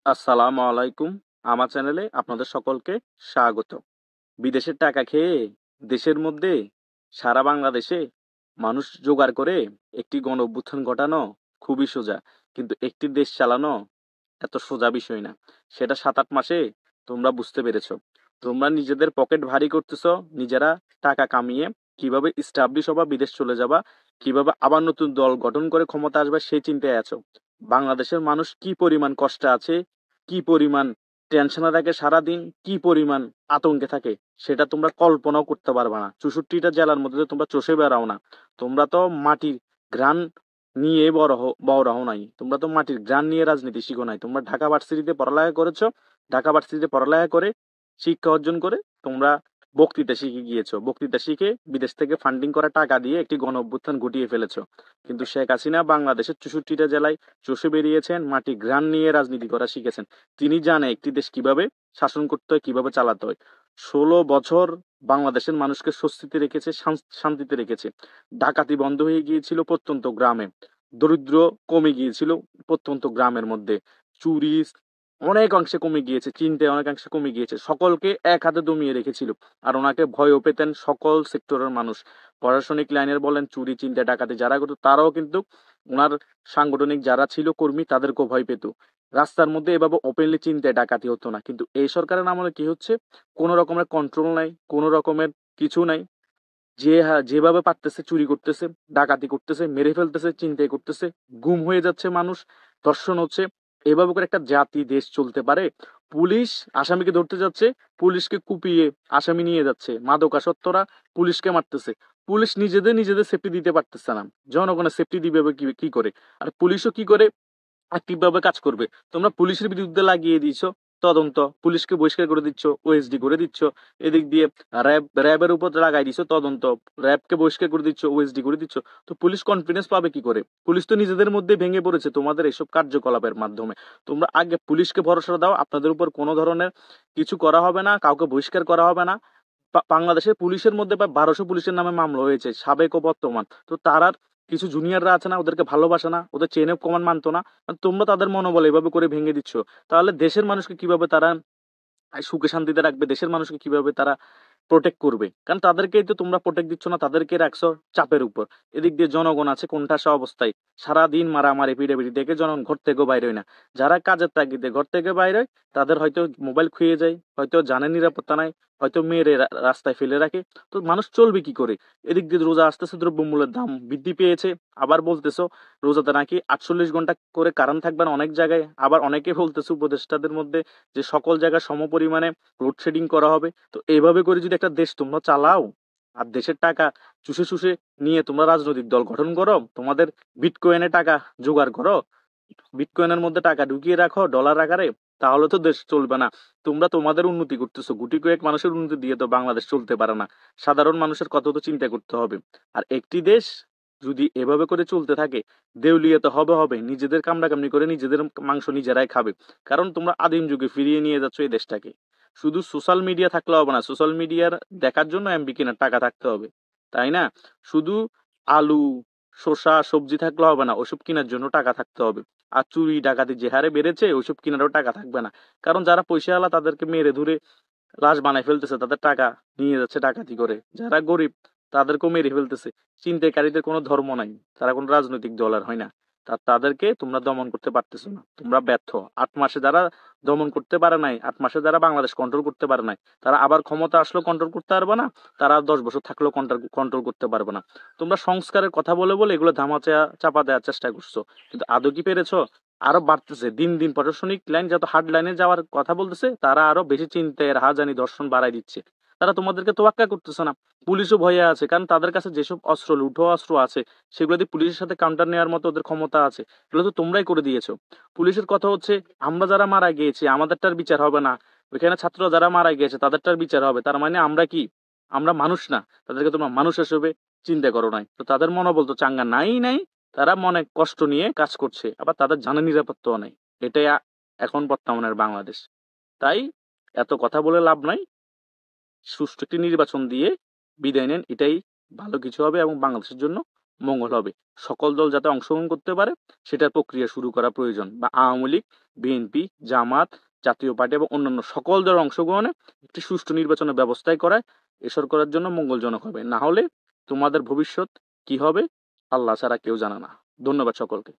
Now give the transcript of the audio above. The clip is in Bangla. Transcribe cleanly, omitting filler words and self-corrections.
আসসালামু আলাইকুম। আমার চ্যানেলে আপনাদের সকলকে স্বাগত। বিদেশের টাকা খেয়ে দেশের মধ্যে সারা বাংলাদেশে মানুষ জোগাড় করে একটি গণঅভ্যুত্থান ঘটানো খুবই সোজা। কিন্তু একটি দেশ চালানো এত সোজা বিষয় না। সেটা ৭-৮ মাসে তোমরা বুঝতে পেরেছো। তোমরা নিজেদের পকেট ভারী করতেছো, নিজেরা টাকা কামিয়ে কিভাবে এস্টাবলিশ হবা, বিদেশ চলে যাবা, কিভাবে আবার নতুন দল গঠন করে ক্ষমতা আসবে সেই চিন্তায় আছো। বাংলাদেশের মানুষ কি পরিমাণ কষ্টে আছে, কি পরিমাণ টেনশনে থাকে সারাদিন, কি পরিমাণ আতঙ্কে থাকে সেটা তোমরা কল্পনাও করতে পারবা না। 64টা জেলার মধ্যে তোমরা চষে বেড়াও না। তোমরা তো মাটির ঘ্রাণ নিয়ে বড় হও নাই। তোমরা তো মাটির ঘ্রাণ নিয়ে রাজনীতি শিখো নাই। তোমরা ঢাকা ভার্সিটিতে পড়ালেখা করেছো। ঢাকা ভার্সিটিতে পড়ালেখা করে শিক্ষা অর্জন করে তোমরা বক্তৃতা শিখে গিয়েছো। বক্তৃতা শিখে বিদেশ থেকে ফান্ডিং করা টাকা দিয়ে একটি গণ অভ্যুত্থান ঘটিয়ে ফেলেছো। কিন্তু শেখ হাসিনা বাংলাদেশের 64টা জেলায় চষে বেরিয়েছেন, মাটি ঘ্রাণ নিয়ে রাজনীতি করা শিখেছেন। তিনি জানে একটি দেশ কিভাবে শাসন করতে হয়, কিভাবে চালাতে হয়। ১৬ বছর বাংলাদেশের মানুষকে স্বস্তিতে রেখেছে, শান্তিতে রেখেছে। ডাকাতি বন্ধ হয়ে গিয়েছিল প্রত্যন্ত গ্রামে, দরিদ্র কমে গিয়েছিল প্রত্যন্ত গ্রামের মধ্যে, চুরি অনেক অংশে কমে গিয়েছে, চিন্তায় অনেকাংশে কমে গিয়েছে, সকলকে এক হাতে দমিয়ে রেখেছিল। আর ওনাকে ভয়ও পেতেন সকল সেক্টরের মানুষ। প্রশাসনিক লাইনের বলেন, চুরি চিন্তা ডাকাতি যারা করতো তারাও কিন্তু ওনার সাংগঠনিক যারা ছিল কর্মী তাদেরকেও ভয় পেত। রাস্তার মধ্যে এভাবে ওপেনলি চিন্তায় ডাকাতি হতো না। কিন্তু এই সরকারের আমলে কি হচ্ছে, কোনো রকমের কন্ট্রোল নাই, কোনো রকমের কিছু নাই। যেভাবে পারতেছে চুরি করতেছে, ডাকাতি করতেছে, মেরে ফেলতেছে, চিন্তাই করতেছে, গুম হয়ে যাচ্ছে মানুষ, ধর্ষণ হচ্ছে। এভাবে করে একটা জাতি দেশ চলতে পারে? পুলিশ আসামিকে ধরতে যাচ্ছে, পুলিশকে কুপিয়ে আসামি নিয়ে যাচ্ছে, মাদকাসক্তরা পুলিশকে মারতেছে। পুলিশ নিজেদের সেফটি দিতে পারতেছে না, জনগণের সেফটি দিবে কি কি করে? আর পুলিশও কি করে অ্যাক্টিভ ভাবে কাজ করবে? তোমরা পুলিশের বিরুদ্ধে লাগিয়ে দিয়েছো তদন্ত, পুলিশকে বহিষ্কার করে দিচ্ছ, ওএসডি করে দিচ্ছ। এদিক দিয়ে র্যাবের উপর লাগাই দিচ্ছ তদন্ত, র্যাবকে বহিষ্কার করে দিচ্ছ, ওএসডি করে দিচ্ছ। তো পুলিশ কনফিডেন্স পাবে কি করে? পুলিশ তো নিজেদের মধ্যে ভেঙে পড়েছে তোমাদের এইসব কার্যকলাপের মাধ্যমে। তোমরা আগে পুলিশকে ভরসা দাও, আপনাদের উপর কোনো ধরনের কিছু করা হবে না, কাউকে বহিষ্কার করা হবে না। বাংলাদেশের পুলিশের মধ্যে প্রায় ১২০০ পুলিশের নামে মামলা হয়েছে, সাবেক ও বর্তমান। তো তারা কিছু জুনিয়ররা আছে না, ওদেরকে ভালোবাসে না, ওদের চেইন অফ কমান্ড মানতো না। তোমরা তাদের মনোবল এভাবে করে ভেঙে দিচ্ছ। তাহলে দেশের মানুষকে কিভাবে তারা সুখে শান্তিতে রাখবে? দেশের মানুষকে কিভাবে তারা প্রোটেক্ট করবে? কারণ তাদেরকেই তো তোমরা প্রোটেক্ট দিচ্ছ না, তাদেরকে রাখছো চাপের উপর। এদিক দিয়ে জনগণ আছে কোণঠাসা অবস্থায়, সারাদিন মারামারি পিটাপিটি দেখে জনগণ ঘর থেকেও বাইরে হয় না। যারা কাজের তাগিদে ঘর থেকে বাইরে হয় তাদের হয়তো মোবাইল খুইয়ে যায়, হয়তো জানের নিরাপত্তা নাই, হয়তো মেয়েরে রাস্তায় ফেলে রাখে। তো মানুষ চলবে কি করে? এদিক দিয়ে রোজা আসতেছে, দ্রব্যমূল্যের দাম বৃদ্ধি পেয়েছে। আবার বলতেছো রোজাতে নাকি 48 ঘন্টা করে কারেন্ট থাকবে না অনেক জায়গায়। আবার অনেকে বলতেছে উপদেষ্টাদের মধ্যে যে সকল জায়গায় সমপরিমাণে লোডশেডিং করা হবে। তো এইভাবে করে যদি একটা দেশ তোমরা চালাও, আর দেশের টাকা চুষে চুষে নিয়ে তোমরা রাজনৈতিক দল গঠন করো, তোমাদের বিটকয়েনে টাকা জোগাড় করো, বিটকয়েনের মধ্যে টাকা ঢুকিয়ে রাখো ডলার আকারে, তাহলে তো দেশ চলবে না। তোমরা তোমাদের উন্নতি করতেছো, গুটি কয়েক মানুষের উন্নতি দিয়ে তো বাংলাদেশ চলতে পারে না। সাধারণ মানুষের কথা তো চিন্তা করতে হবে। আর একটি দেশ যদি এভাবে করে চলতে থাকে, দেউলিয়া তো হবে, নিজেদের কামড়াকামড়ি করে নিজেদের মাংস নিজেরাই খাবে। কারণ তোমরা আদিম যুগে ফিরিয়ে নিয়ে যাচ্ছ এই দেশটাকে। শুধু সোশ্যাল মিডিয়া থাকলে হবে না, সোশ্যাল মিডিয়ার দেখার জন্য এমবি কেনার টাকা থাকতে হবে, তাই না? শুধু আলু, শসা, সবজি থাকলে হবে না, ওসব কেনার জন্য টাকা থাকতে হবে। আর চুরি ডাকাতি যে হারে বেড়েছে ওইসব কেনারও টাকা থাকবে না। কারণ যারা পয়সাওয়ালা তাদেরকে মেরে ধরে লাশ বানায় ফেলতেছে, তাদের টাকা নিয়ে যাচ্ছে ডাকাতি করে। যারা গরিব তাদেরকেও মেরে ফেলতেছে। ছিনতাইকারীদের কোনো ধর্ম নাই, তারা কোনো রাজনৈতিক দল আর হয় না। তাদেরকে তোমরা দমন করতে পারতেছো না, তোমরা ব্যর্থ। ৮ মাসে যারা দমন করতে পারে নাই, ৮ মাসে যারা বাংলাদেশ কন্ট্রোল করতে পারে নাই, তারা আবার ক্ষমতা আসলেও কন্ট্রোল করতে পারবে না। তারা ১০ বছর থাকলেও কন্ট্রোল করতে পারবে না। তোমরা সংস্কারের কথা বলে বলে এগুলো চাপা দেওয়ার চেষ্টা করছো, কিন্তু আদৌ কি পেরেছো? আরো বাড়তেছে দিন দিন। প্রশাসনিক লাইন যত হার্ড লাইনে যাওয়ার কথা বলতেছে, তারা আরো বেশি চিন্তায় রাহাজানি ধর্ষণ বাড়াই দিচ্ছে। তারা তোমাদেরকে তোয়াক্কা করতেছে না। পুলিশও ভয়ে আছে, কারণ তাদের কাছে যেসব অস্ত্র, লুঠো অস্ত্র আছে, সেগুলো দিয়ে পুলিশের সাথে কাউন্টার নেওয়ার মতো ওদের ক্ষমতা আছে। এগুলো তো তোমরাই করে দিয়েছো। পুলিশের কথা হচ্ছে, আমরা যারা মারা গিয়েছি আমাদেরটার বিচার হবে না, ওইখানে ছাত্র যারা মারা গিয়েছে তাদেরটার বিচার হবে। তার মানে আমরা কি? আমরা মানুষ না? তাদেরকে তোমরা মানুষ হিসেবে চিন্তা করো নাই। তো তাদের মনোবল তো চাঙ্গা নাই। তারা মনে কষ্ট নিয়ে কাজ করছে, আবার তাদের জানের নিরাপত্তাও নেই। এটাই এখন বর্তমানের বাংলাদেশ। তাই এত কথা বলে লাভ নাই। সুষ্ঠু একটি নির্বাচন দিয়ে বিদায় নেন, এটাই ভালো কিছু হবে এবং বাংলাদেশের জন্য মঙ্গল হবে। সকল দল যাতে অংশগ্রহণ করতে পারে সেটার প্রক্রিয়া শুরু করা প্রয়োজন, বা আওয়ামী লীগ, বিএনপি, জামাত, জাতীয় পার্টি এবং অন্যান্য সকল দলের অংশগ্রহণে একটি সুষ্ঠু নির্বাচনের ব্যবস্থায় করায় এ সরকারের জন্য মঙ্গলজনক হবে। না হলে তোমাদের ভবিষ্যৎ কি হবে আল্লাহ ছাড়া কেউ জানে না। ধন্যবাদ সকলকে।